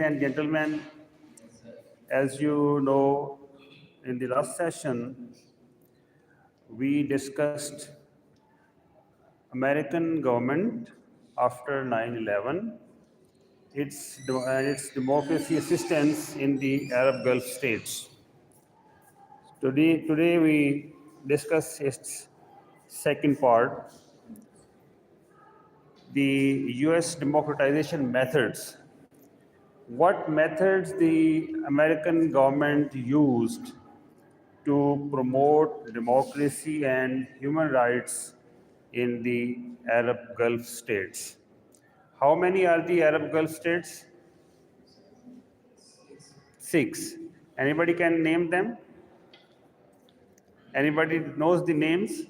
and gentlemen, as you know, in the last session, we discussed American government after 9/11, its democracy assistance in the Arab Gulf states. Today we discuss its second part, the U.S. democratization methods. What methods the American government used to promote democracy and human rights in the Arab Gulf states. How many are the Arab Gulf states? 6. Anybody can name them? Anybody knows the names?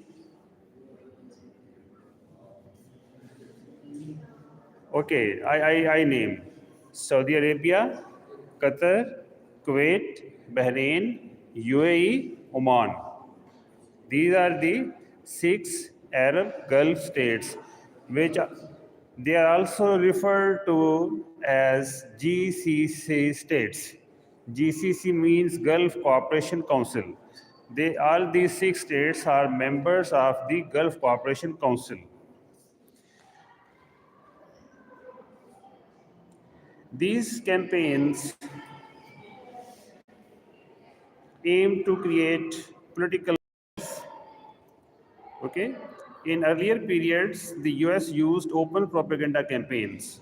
Okay, I name Saudi Arabia, Qatar, Kuwait, Bahrain, UAE, Oman. These are the 6 Arab Gulf states, which they are also referred to as GCC states. GCC means Gulf Cooperation Council. All these 6 states are members of the Gulf Cooperation Council. These campaigns aim to create political. Okay. In earlier periods, the US used open propaganda campaigns.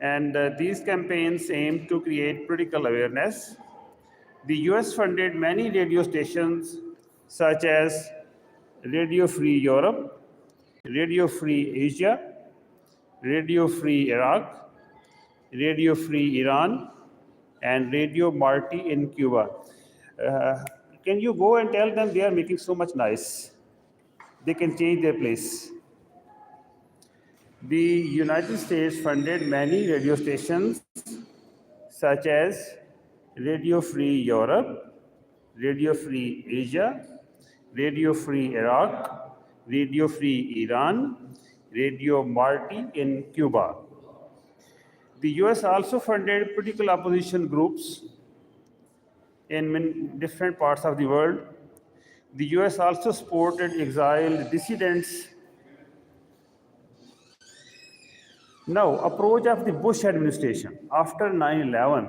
And these campaigns aim to create political awareness. The US funded many radio stations such as Radio Free Europe, Radio Free Asia, Radio Free Iraq, Radio Free Iran, and Radio Marti in Cuba. Can you go and tell them they are making so much noise? They can change their place. The United States funded many radio stations such as Radio Free Europe, Radio Free Asia, Radio Free Iraq, Radio Free Iran, Radio Marti in Cuba. The US also funded political opposition groups in different parts of the world. The US also supported exiled dissidents. Now, approach of the Bush administration after 9/11,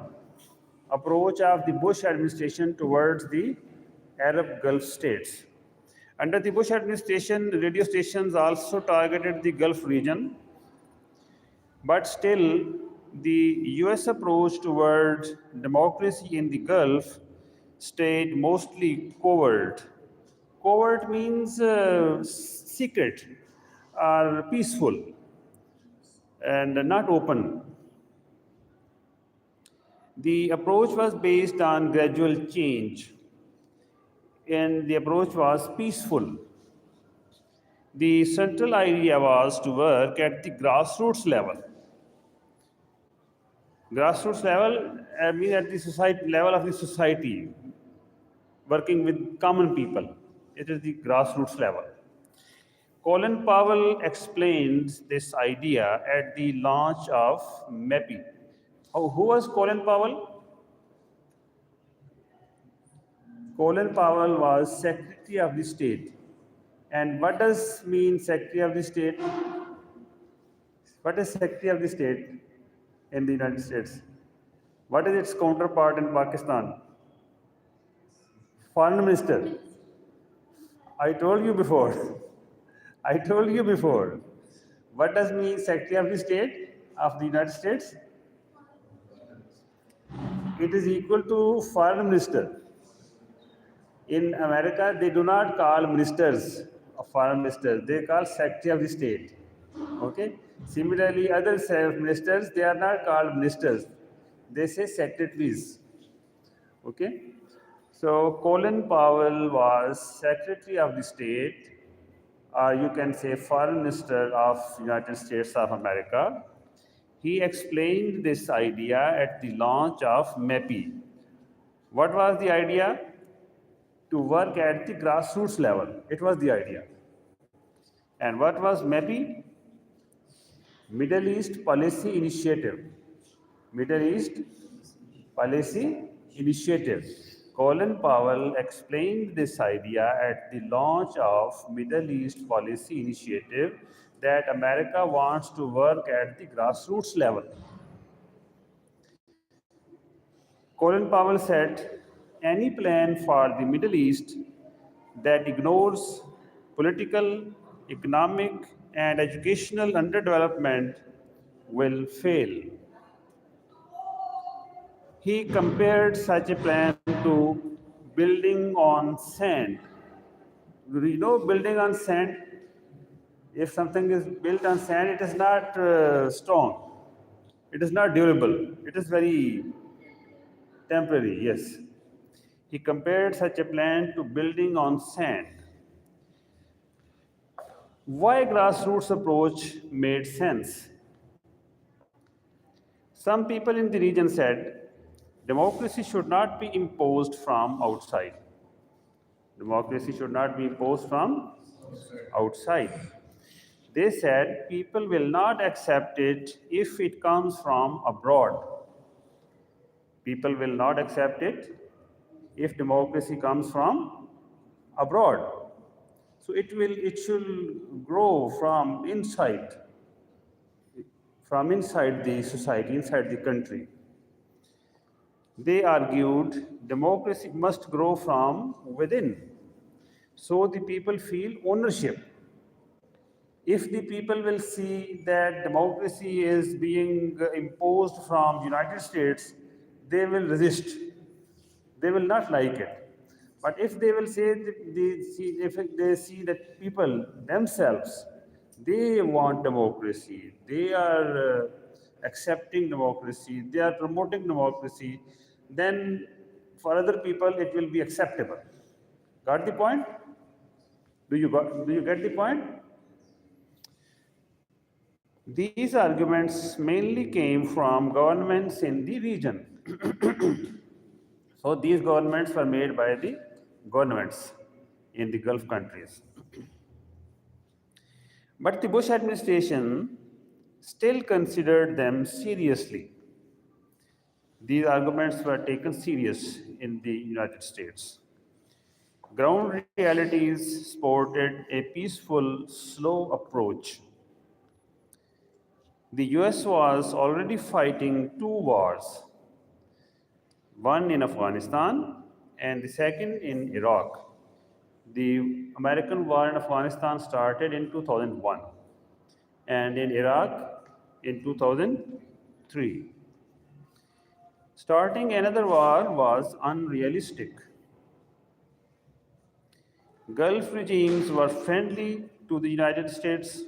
approach of the Bush administration towards the Arab Gulf states. Under the Bush administration, radio stations also targeted the Gulf region, but still the US approach towards democracy in the Gulf stayed mostly covert. Covert means secret or peaceful and not open. The approach was based on gradual change, and the approach was peaceful. The central idea was to work at the grassroots level. Grassroots level means at the society level of the society, working with common people. It is the grassroots level. Colin Powell explained this idea at the launch of MEPI. Who was Colin Powell? Colin Powell was Secretary of the State. And what does mean Secretary of the State? What is Secretary of the State in the United States? What is its counterpart in Pakistan? Foreign Minister. I told you before. I told you before. What does mean Secretary of the State of the United States? It is equal to Foreign Minister. In America, they do not call ministers of foreign ministers. They call Secretary of the State. Okay. Similarly, other ministers, they are not called ministers. They say secretaries. Okay. So Colin Powell was Secretary of the State, or you can say Foreign Minister of United States of America. He explained this idea at the launch of MEPI. What was the idea? To work at the grassroots level. It was the idea. And what was MEPI? Middle East Policy Initiative. Middle East Policy Initiative. Colin Powell explained this idea at the launch of Middle East Policy Initiative that America wants to work at the grassroots level. Colin Powell said, any plan for the Middle East that ignores political, economic, and educational underdevelopment will fail. He compared such a plan to building on sand. You know, building on sand, if something is built on sand, it is not strong. It is not durable. It is very temporary, yes. He compared such a plan to building on sand. Why grassroots approach made sense? Some people in the region said democracy should not be imposed from outside. Democracy should not be imposed from outside. They said people will not accept it if it comes from abroad. People will not accept it if democracy comes from abroad. So it should grow from inside the society, inside the country. They argued democracy must grow from within, so the people feel ownership. If the people will see that democracy is being imposed from United States, they will resist. They will not like it. But if they will say, if they see that people themselves, they want democracy, they are accepting democracy, they are promoting democracy, then for other people it will be acceptable. Got the point? Do you get the point? These arguments mainly came from governments in the region. So these governments were made by the governments in the Gulf countries. But the Bush administration still considered them seriously. These arguments were taken serious in the United States. Ground realities supported a peaceful, slow approach. The US was already fighting two wars, one in Afghanistan and the second in Iraq. The American war in Afghanistan started in 2001 and in Iraq in 2003. Starting another war was unrealistic. Gulf regimes were friendly to the United States,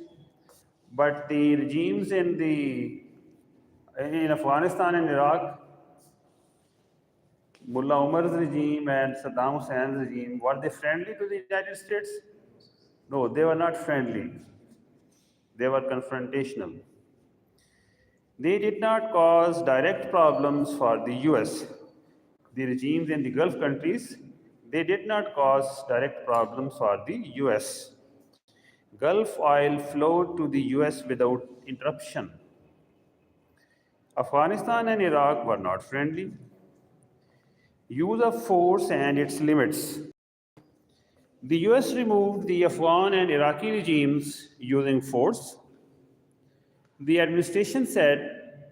but the regimes in Afghanistan and Iraq, Mullah Omar's regime and Saddam Hussein's regime, were they friendly to the United States? No, they were not friendly. They were confrontational. They did not cause direct problems for the US. The regimes in the Gulf countries, they did not cause direct problems for the US. Gulf oil flowed to the US without interruption. Afghanistan and Iraq were not friendly. Use of force and its limits. The US removed the Afghan and Iraqi regimes using force. The administration said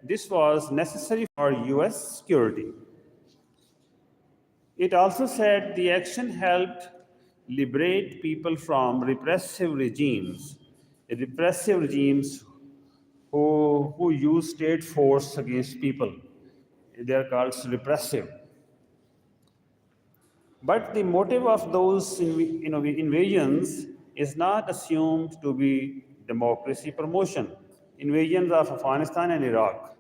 this was necessary for US security. It also said the action helped liberate people from repressive regimes who use state force against people. They are called repressive. But the motive of those invasions is not assumed to be democracy promotion. Invasions of Afghanistan and Iraq.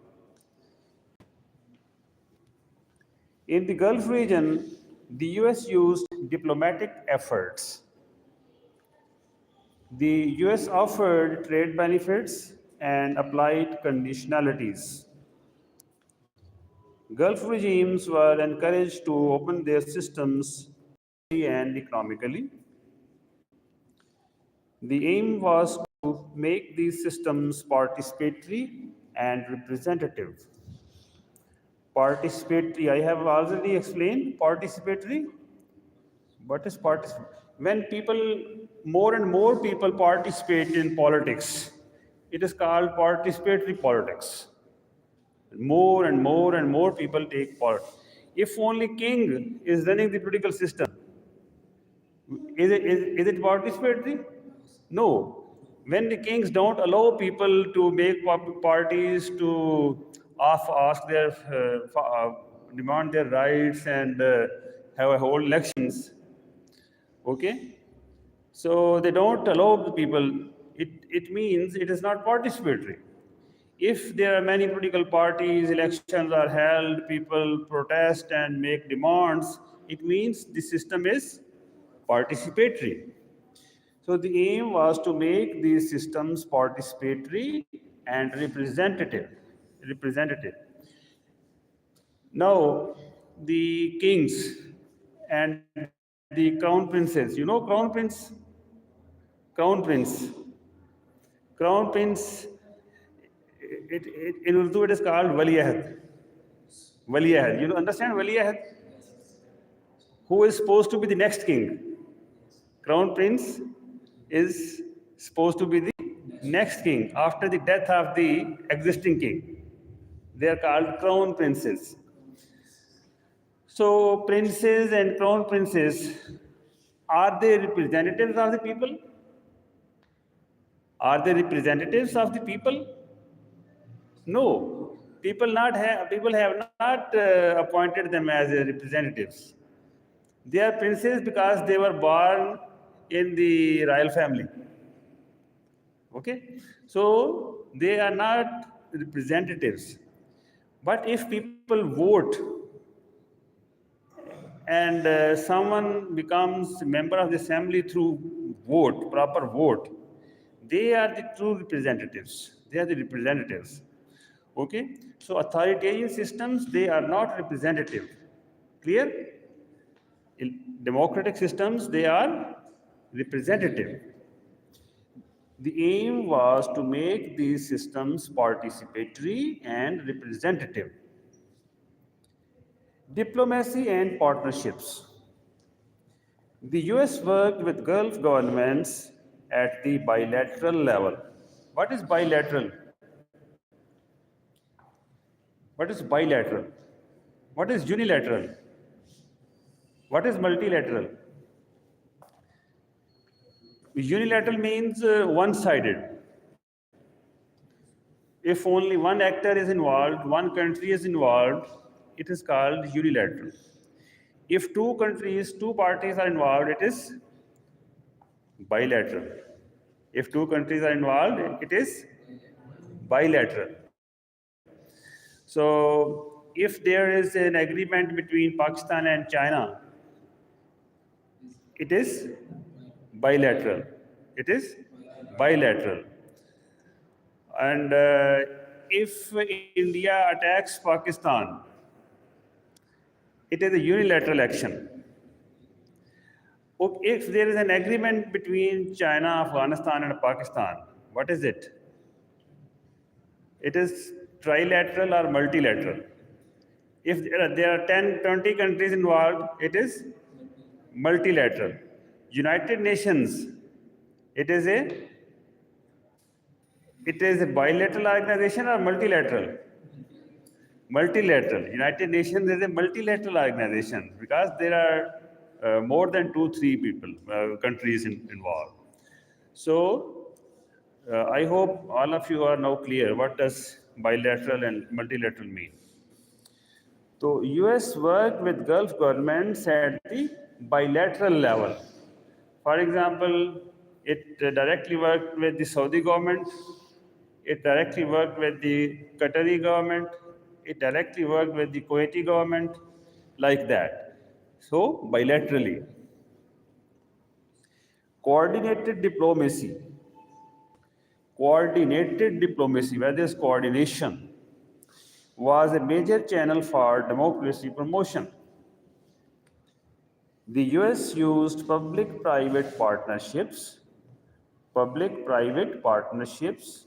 In the Gulf region, the US used diplomatic efforts. The US offered trade benefits and applied conditionalities. Gulf regimes were encouraged to open their systems and economically. The aim was to make these systems participatory and representative. Participatory, I have already explained participatory. What is participatory? When people, more and more people participate in politics, it is called participatory politics. More and more and more people take part. If only king is running the political system, is it participatory? No. When the kings don't allow people to make parties, to ask their, demand their rights and have a whole elections, okay? So they don't allow the people, it means it is not participatory. If there are many political parties, elections are held, people protest and make demands, it means the system is participatory. So the aim was to make these systems participatory and representative. Representative. Now, the kings and the crown princes, you know crown prince? Crown prince. Crown prince, in Urdu it is called Wali Ahad. Wali Ahad. You understand Wali Ahad? Who is supposed to be the next king? Crown prince is supposed to be the next king after the death of the existing king. They are called crown princes. So princes and crown princes, are they representatives of the people? Are they representatives of the people? No. People have not appointed them as representatives. They are princes because they were born in the royal family. Okay? So they are not representatives. But if people vote and someone becomes a member of the assembly through vote, proper vote, they are the true representatives. They are the representatives. Okay? So authoritarian systems, they are not representative. Clear? In democratic systems, they are representative. The aim was to make these systems participatory and representative. Diplomacy and partnerships. The US worked with Gulf governments at the bilateral level. What is bilateral? What is bilateral? What is unilateral? What is multilateral? Unilateral means one-sided. If only one actor is involved, one country is involved, it is called unilateral. If two countries, two parties are involved, it is bilateral. If two countries are involved, it is bilateral. So if there is an agreement between Pakistan and China, it is bilateral. It is bilateral. And if India attacks Pakistan, it is a unilateral action. If there is an agreement between China, Afghanistan, and Pakistan, what is it? It is trilateral or multilateral. If there are 10, 20 countries involved, it is multilateral. United Nations, it is a bilateral organization or multilateral? Multilateral. United Nations is a multilateral organization because there are more than 2-3 people, countries involved. So I hope all of you are now clear what does bilateral and multilateral mean. So US worked with Gulf governments at the bilateral level. For example, it directly worked with the Saudi government, it directly worked with the Qatari government, it directly worked with the Kuwaiti government, like that. So, bilaterally. Coordinated diplomacy. Coordinated diplomacy, where there is coordination, was a major channel for democracy promotion. The US used public-private partnerships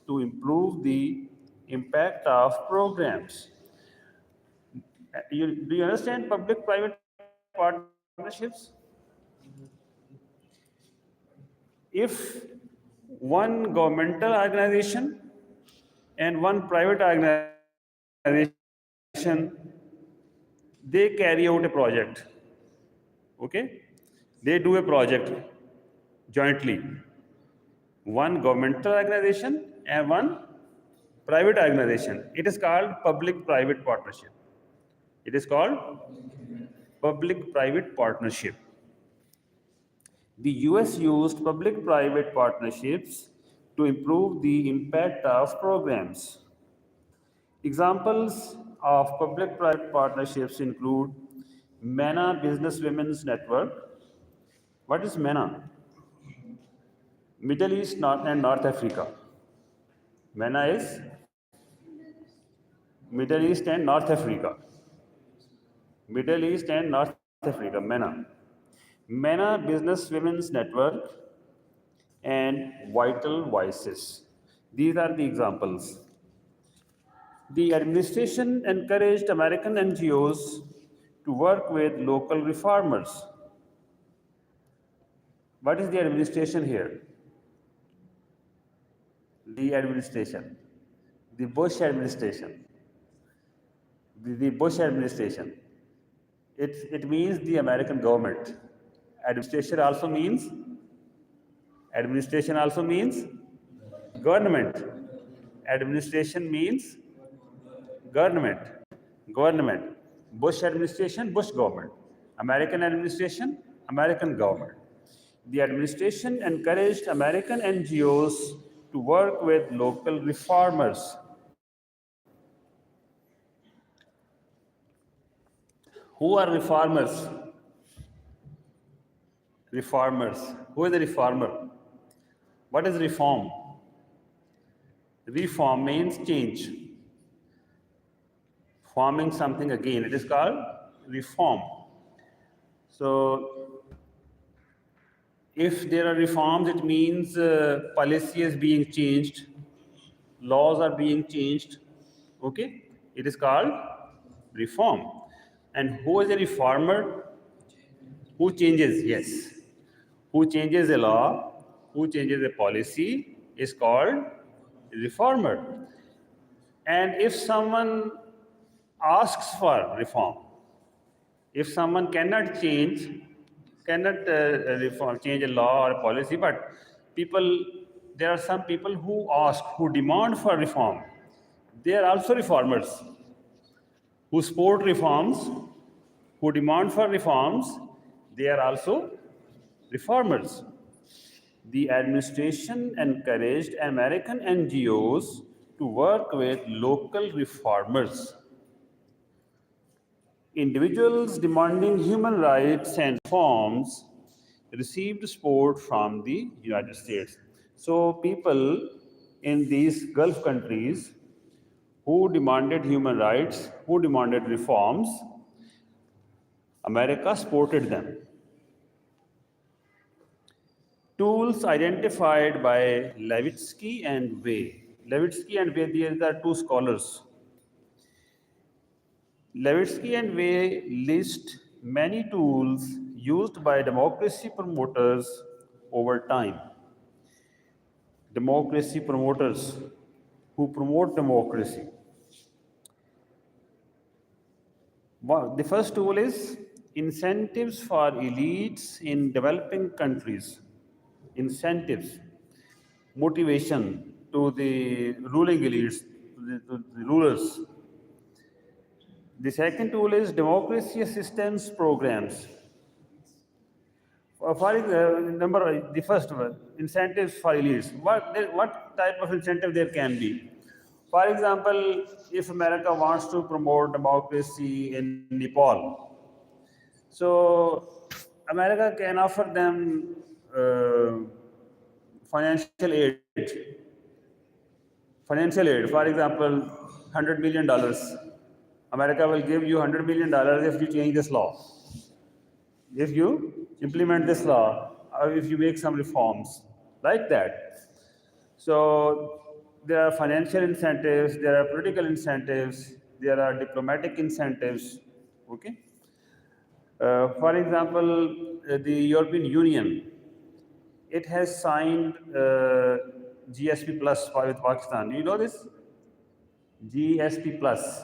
to improve the impact of programs. Do you understand public-private partnerships? If one governmental organization and one private organization, they carry out a project, okay? They do a project jointly. One governmental organization and one private organization. It is called public-private partnership. It is called public-private partnership. The US used public private partnerships to improve the impact of programs. Examples of public private partnerships include MENA Business Women's Network. What is MENA? Middle East and North Africa. MENA is Middle East and North Africa. Middle East and North Africa, MENA. MENA Business Women's Network and Vital Voices. These are the examples. The administration encouraged American NGOs to work with local reformers. What is the administration here? The administration. The Bush administration. The Bush administration. It means the American government. Administration also means government. Administration means government. Bush administration, Bush government. American administration, American government. The administration encouraged American NGOs to work with local reformers. Who are reformers? Reformers. Who is a reformer? What is reform? Reform means change. Forming something again. It is called reform. So, if there are reforms, it means policy is being changed, laws are being changed. Okay? It is called reform. And who is a reformer? Who changes? Yes. Who changes a law, who changes a policy is called reformer. And if someone asks for reform, if someone cannot change a law or a policy, but there are some people who ask, who demand for reform. They are also reformers. Who support reforms, who demand for reforms, they are also reformers. The administration encouraged American NGOs to work with local reformers. Individuals demanding human rights and reforms received support from the United States. So people in these Gulf countries who demanded human rights, who demanded reforms, America supported them. Tools identified by Levitsky and Way. Levitsky and Way, these are two scholars. Levitsky and Way list many tools used by democracy promoters over time. Democracy promoters who promote democracy. The first tool is incentives for elites in developing countries. Incentives, motivation to the ruling elites, to the rulers. The second tool is democracy assistance programs. The first one, incentives for elites. What type of incentive there can be? For example, if America wants to promote democracy in Nepal, so America can offer them financial aid. For example, $100 million. America will give you $100 million if you change this law. If you implement this law, or if you make some reforms, like that. So there are financial incentives, there are political incentives, there are diplomatic incentives. Okay. For example, the European Union, it has signed GSP Plus with Pakistan. You know this? GSP Plus.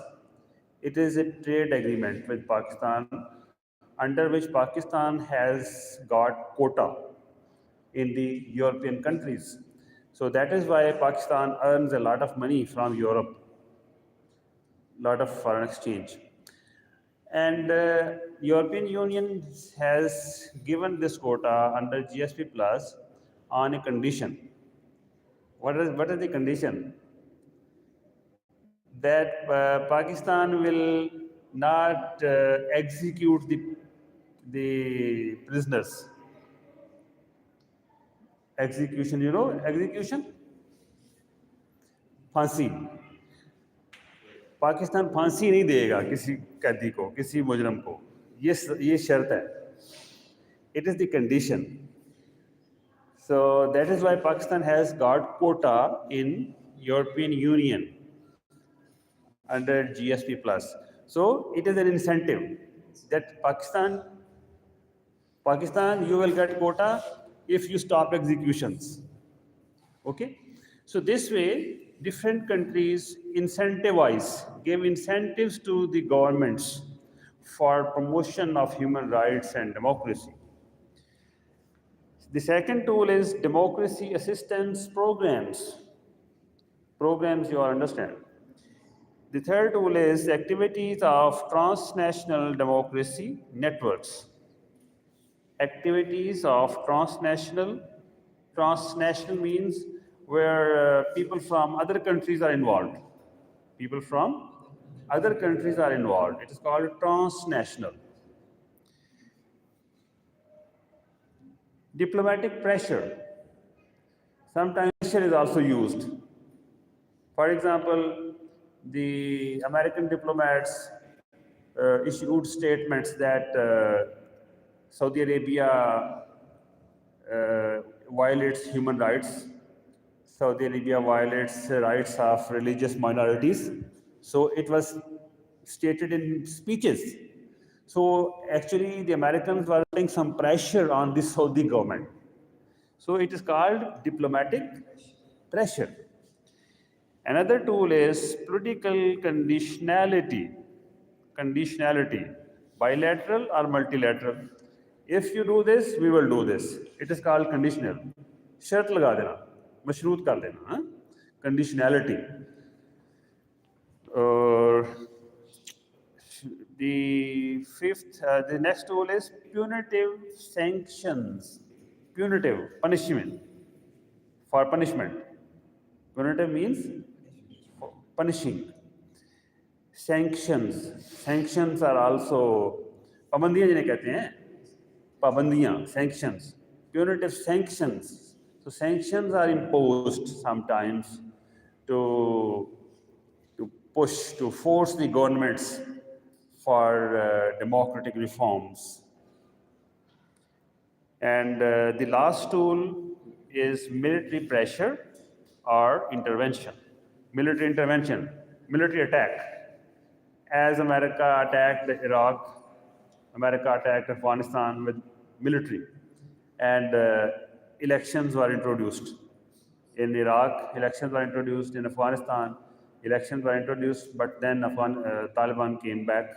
It is a trade agreement with Pakistan under which Pakistan has got quota in the European countries. So that is why Pakistan earns a lot of money from Europe, lot of foreign exchange. And European Union has given this quota under GSP Plus on a condition. What is the condition? That Pakistan will not execute the prisoners. Execution, you know, execution? फांसी. पाकिस्तान फांसी नहीं देगा किसी कैदी को, किसी मुजरम को. ये शर्त है. It is the condition. So that is why Pakistan has got quota in European Union under GSP Plus. So it is an incentive that Pakistan, you will get quota if you stop executions. Okay. So this way, different countries give incentives to the governments for promotion of human rights and democracy. The second tool is democracy assistance programs. Programs, you understand. The third tool is activities of transnational democracy networks. Activities of transnational means where people from other countries are involved. People from other countries are involved. It is called transnational. Diplomatic pressure. Sometimes pressure is also used. For example, the American diplomats issued statements that Saudi Arabia violates human rights. Saudi Arabia violates the rights of religious minorities. So it was stated in speeches. So actually the Americans were putting some pressure on the Saudi government. So it is called diplomatic pressure. Another tool is political conditionality. Conditionality, bilateral or multilateral. If you do this, we will do this. It is called conditional. शर्त लगा देना, मशरूत कर देना. Conditionality. The next tool is punitive sanctions. Punitive, punishment. For punishment. Punitive means punishing. Sanctions. Sanctions are also पाबंदियां जिन्हें कहते हैं, पाबंदियां, sanctions. Punitive sanctions. So sanctions are imposed sometimes to force the governments for democratic reforms. And the last tool is military pressure or intervention. Military intervention, military attack. As America attacked Iraq, America attacked Afghanistan with military, and elections were introduced. In Iraq, elections were introduced. In Afghanistan, elections were introduced, but then Taliban came back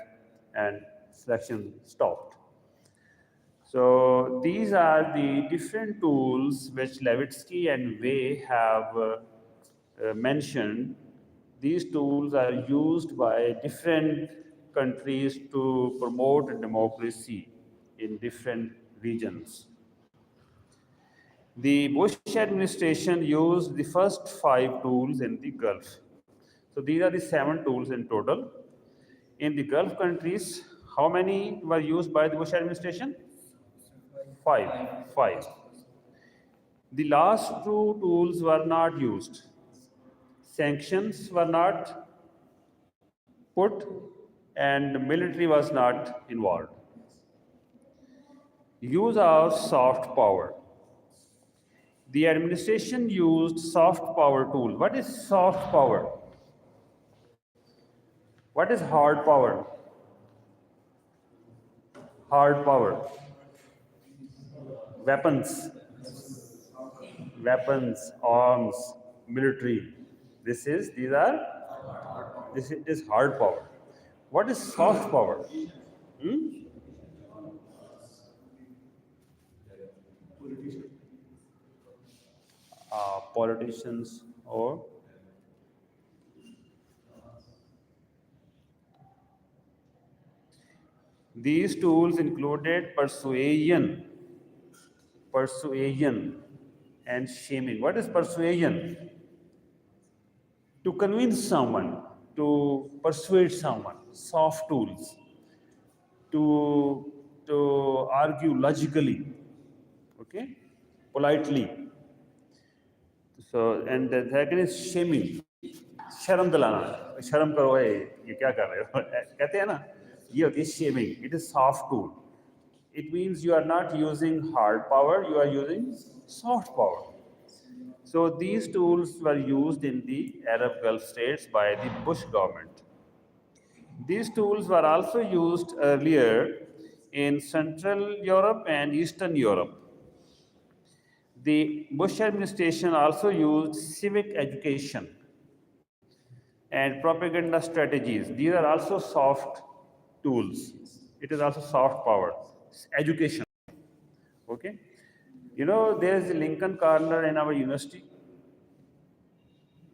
and selection stopped. So these are the different tools which Levitsky and Way have mentioned. These tools are used by different countries to promote democracy in different regions. The Bush administration used the first 5 tools in the Gulf. So these are the 7 tools in total. In the Gulf countries, how many were used by the Bush administration? 5. The last 2 tools were not used. Sanctions were not put and military was not involved. Use of soft power. The administration used soft power tool. What is soft power? What is hard power? Hard power. Weapons, arms, military. This is hard power. What is soft power? Hmm? Politicians or these tools included persuasion and shaming. What is persuasion? To convince someone, to persuade someone. Soft tools. To argue logically, okay, politely. So, and the second is shaming. शर्म दिलाना, शर्म करो है, ये क्या कर रहे हो? कहते हैं ना, ये होती है shaming. It is soft tool. It means you are not using hard power, you are using soft power. So these tools were used in the Arab Gulf states by the Bush government. These tools were also used earlier in Central Europe and Eastern Europe. The Bush administration also used civic education and propaganda strategies. These are also soft tools. It is also soft power, education. Okay? You know, there is a Lincoln Corner in our university.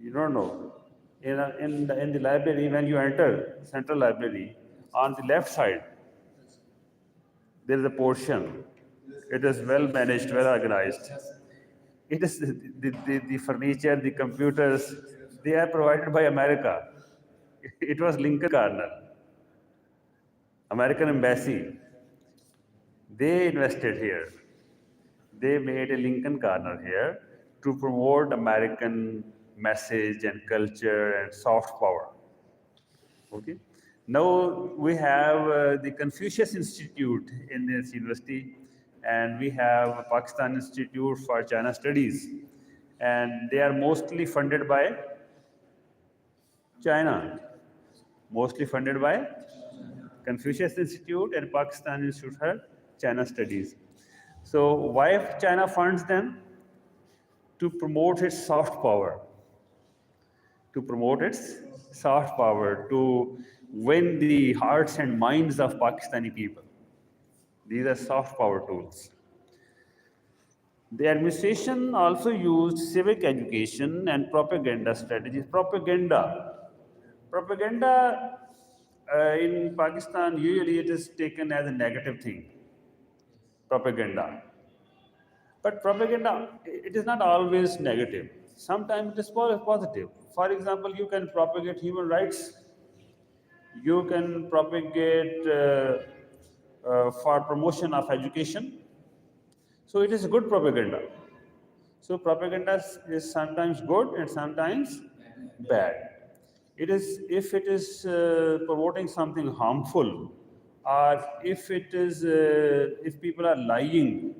You don't know. In the library, when you enter Central Library, on the left side, there is a portion. It is well managed, well organized. It is the furniture, the computers, they are provided by America. It was Lincoln Corner, American Embassy. They invested here. They made a Lincoln Corner here to promote American message and culture and soft power. Okay. Now we have the Confucius Institute in this university, and we have Pakistan Institute for China Studies, and they are mostly funded by China. Mostly funded by Confucius Institute and Pakistan Institute for China Studies. So why China funds them? To promote its soft power. To promote its soft power, to win the hearts and minds of Pakistani people. These are soft power tools. The administration also used civic education and propaganda strategies. Propaganda in Pakistan, usually it is taken as a negative thing. Propaganda. But propaganda, it is not always negative. Sometimes it is positive. For example, you can propagate human rights. You can propagate for promotion of education. So it is good propaganda. So propaganda is sometimes good and sometimes bad. It is if it is promoting something harmful, or if it is if people are lying,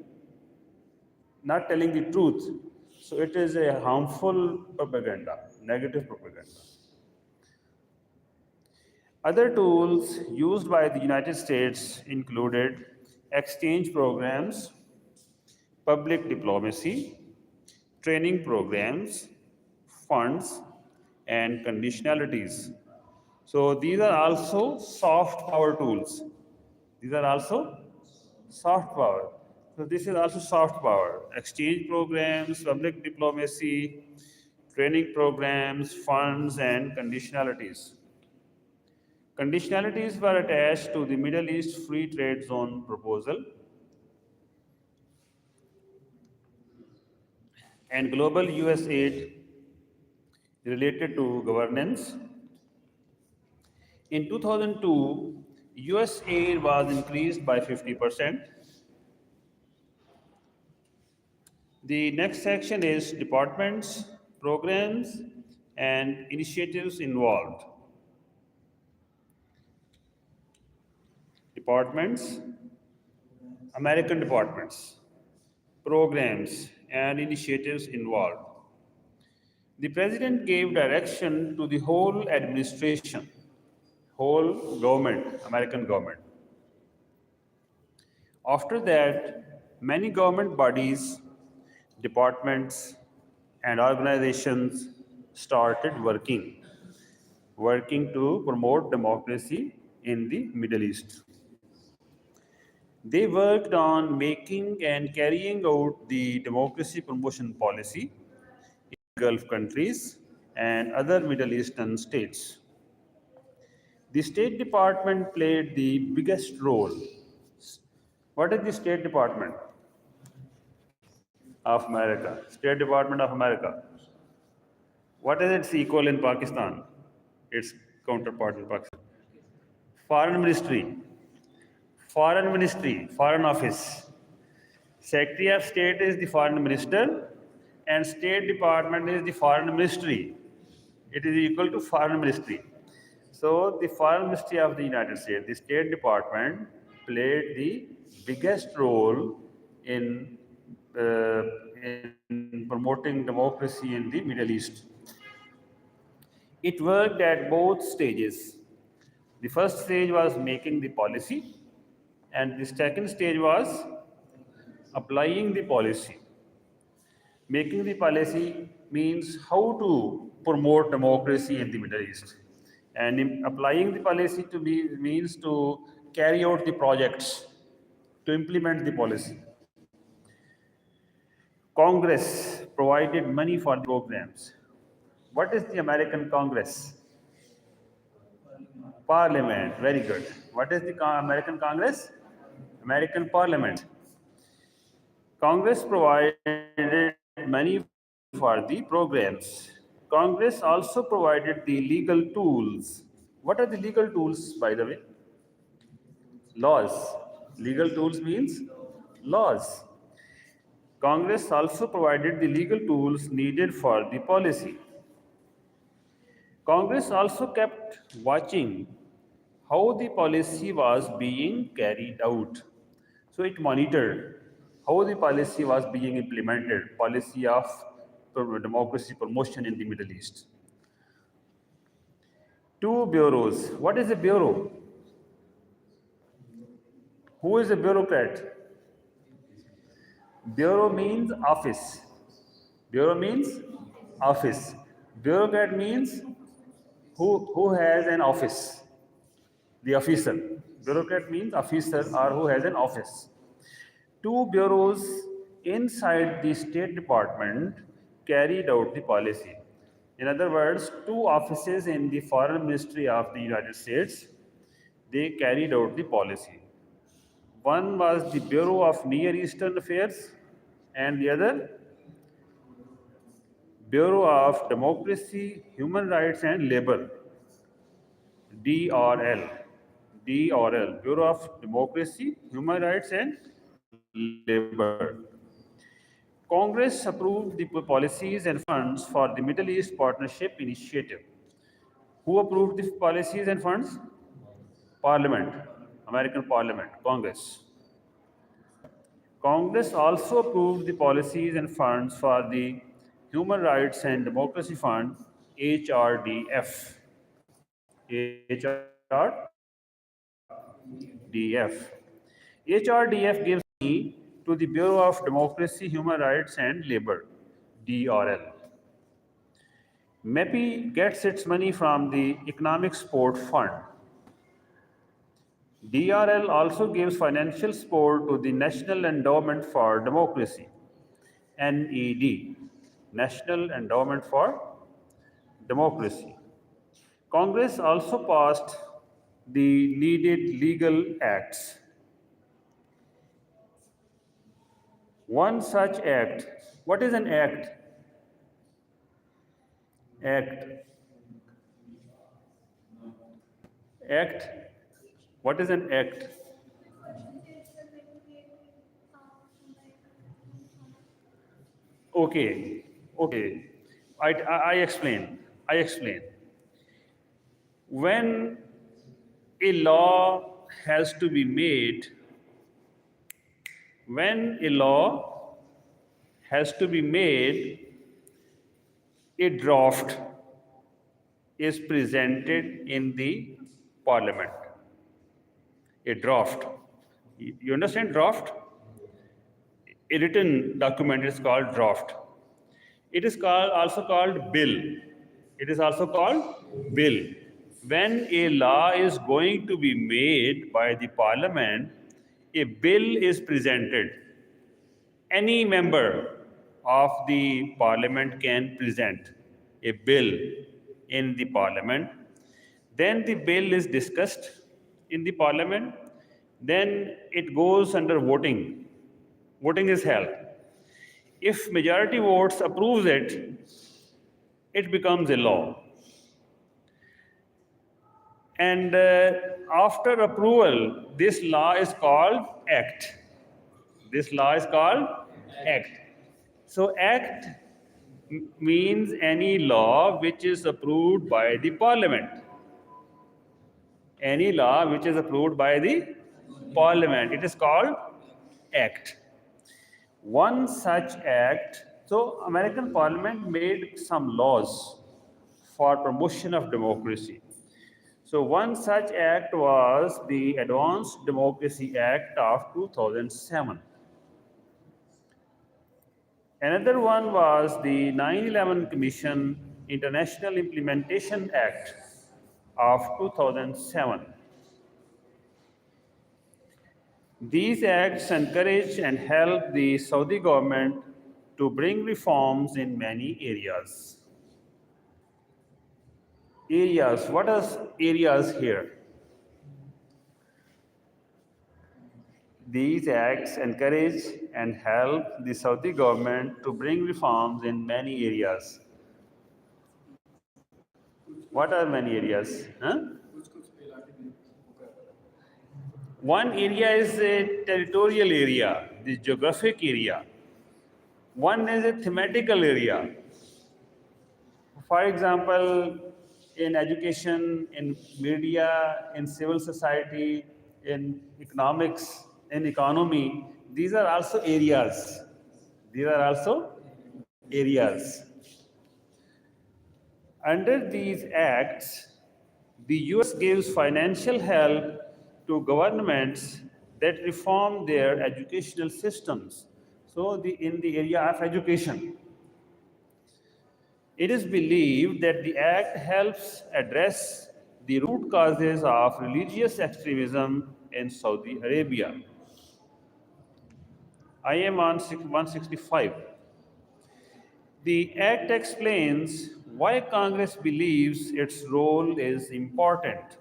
not telling the truth, so it is a harmful propaganda, negative propaganda. Other tools used by the United States included exchange programs, public diplomacy, training programs, funds, and conditionalities. So these are also soft power tools. These are also soft power. So this is also soft power. Exchange programs, public diplomacy, training programs, funds, and conditionalities. Conditionalities were attached to the Middle East Free Trade Zone proposal and global US aid related to governance. In 2002, US aid was increased by 50%. The next section is departments, programs, and initiatives involved. Departments, American departments, programs, and initiatives involved. The president gave direction to the whole administration whole government, American government. After that, many government bodies, departments, and organizations started working to promote democracy in the Middle East. They worked on making and carrying out the democracy promotion policy in Gulf countries and other Middle Eastern states. The State Department played the biggest role. What is the State Department of America? State Department of America. What is its equal in Pakistan? Its counterpart in Pakistan. Foreign Ministry. Foreign Ministry, Foreign Office. Secretary of State is the Foreign Minister, and State Department is the Foreign Ministry. It is equal to Foreign Ministry. So, the Foreign Ministry of the United States, the State Department, played the biggest role in, in promoting democracy in the Middle East. It worked at both stages. The first stage was making the policy, and the second stage was applying the policy. Making the policy means how to promote democracy in the Middle East. And applying the policy to be means to carry out the projects, to implement the policy. Congress provided money for the programs. What is the American Congress? Parliament, very good. What is the American Congress? American Parliament. Congress provided money for the programs. Congress also provided the legal tools. What are the legal tools, by the way? Laws. Legal tools means laws. Congress also provided the legal tools needed for the policy. Congress also kept watching how the policy was being carried out. So it monitored how the policy was being implemented, policy of democracy promotion in the Middle East. Two bureaus. What is a bureau? Who is a bureaucrat? Bureau means office. Bureau means office. Bureaucrat means who has an office. The officer. Bureaucrat means officer or who has an office. Two bureaus inside the State Department carried out the policy. In other words, two offices in the Foreign Ministry of the United States, they carried out the policy. One was the Bureau of Near Eastern Affairs and the other Bureau of Democracy, Human Rights and Labor, DRL. DRL, Bureau of Democracy, Human Rights and Labor. Congress approved the policies and funds for the Middle East Partnership Initiative. Who approved the policies and funds? Parliament, American Parliament, Congress. Congress also approved the policies and funds for the Human Rights and Democracy Fund, HRDF. HRDF. HRDF gives money to the Bureau of Democracy, Human Rights and Labor, DRL. MEPI gets its money from the Economic Support Fund. DRL also gives financial support to the National Endowment for Democracy, NED, National Endowment for Democracy. Congress also passed the needed legal acts. One such act, what is an act? Act. Act. What is an act? Okay, okay. I explain. I explain. When a law has to be made, when a law has to be made, a draft is presented in the parliament. A draft. You understand draft? A written document is called draft. It is also called bill. It is also called bill. When a law is going to be made by the parliament, a bill is presented. Any member of the parliament can present a bill in the parliament. Then the bill is discussed in the parliament. Then it goes under voting. Voting is held. If majority votes approves it, it becomes a law. And after approval, this law is called act. This law is called act. So act means any law which is approved by the parliament. Any law which is approved by the parliament, it is called act. One such act, so American parliament made some laws for promotion of democracy. So one such act was the Advanced Democracy Act of 2007. Another one was the 9/11 Commission International Implementation Act of 2007. These acts encourage and help the Saudi government to bring reforms in many areas. Areas, what are areas here? These acts encourage and help the Saudi government to bring reforms in many areas. What are many areas? Huh? One area is a territorial area, the geographic area. One is a thematical area. For example, in education, in media, in civil society, in economics, in economy, these are also areas. These are also areas. Under these acts, the US gives financial help to governments that reform their educational systems. So in the area of education, it is believed that the act helps address the root causes of religious extremism in Saudi Arabia. I am on 165. The act explains why Congress believes its role is important.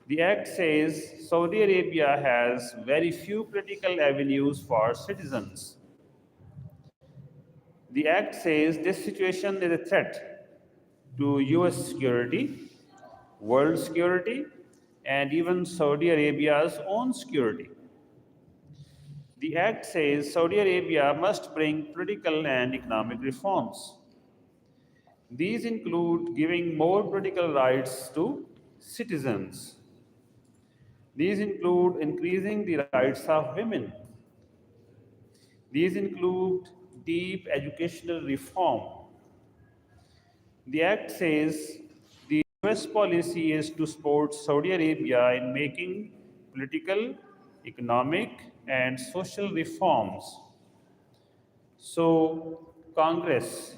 The act says Saudi Arabia has very few critical avenues for citizens. The act says this situation is a threat to US security, world security, and even Saudi Arabia's own security. The act says Saudi Arabia must bring political and economic reforms. These include giving more political rights to citizens. These include increasing the rights of women. These include deep educational reform. The act says the US policy is to support Saudi Arabia in making political, economic, and social reforms. So, Congress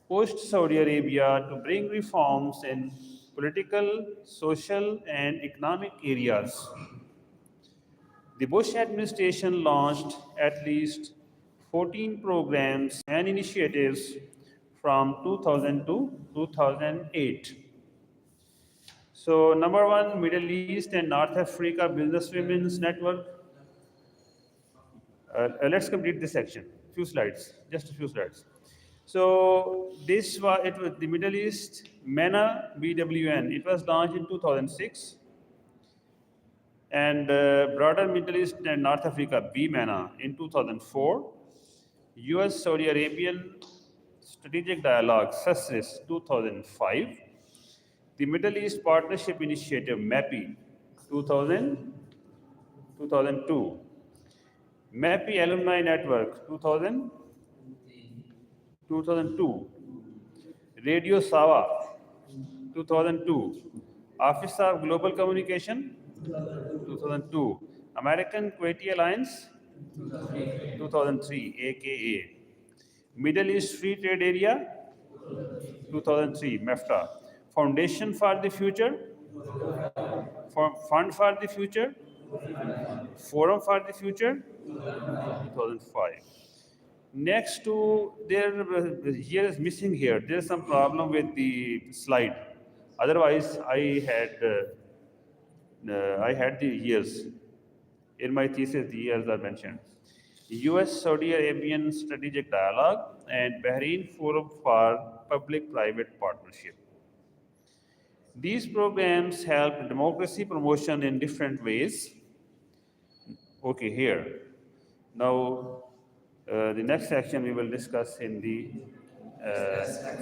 pushed Saudi Arabia to bring reforms in political, social, and economic areas. The Bush administration launched at least 14 programs and initiatives from 2000 to 2008. So, number one, Middle East and North Africa Business Women's Network. Let's complete this section. Few slides, just a few slides. So this was the Middle East MENA BWN. It was launched in 2006, and broader Middle East and North Africa BMENA in 2004. US Saudi Arabian Strategic Dialogue SUSIS 2005. The Middle East Partnership Initiative MAPI 2002. MAPI Alumni Network 2002. Radio Sawa 2002. Office of Global Communication, 2002. American Kuwaiti Alliance, 2003, AKA. Middle East Free Trade Area, 2003, MEFTA. Foundation for the Future, Fund for the Future, Forum for the Future, 2005. Next to there, here is missing here. There is some problem with the slide. Otherwise, I had the years. In my thesis, the years are mentioned. US Saudi Arabian Strategic Dialogue and Bahrain Forum for Public Private Partnership. These programs help democracy promotion in different ways. Okay, here. Now, the next section we will discuss in the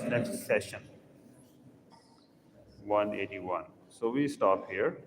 next session, 181. So we stop here.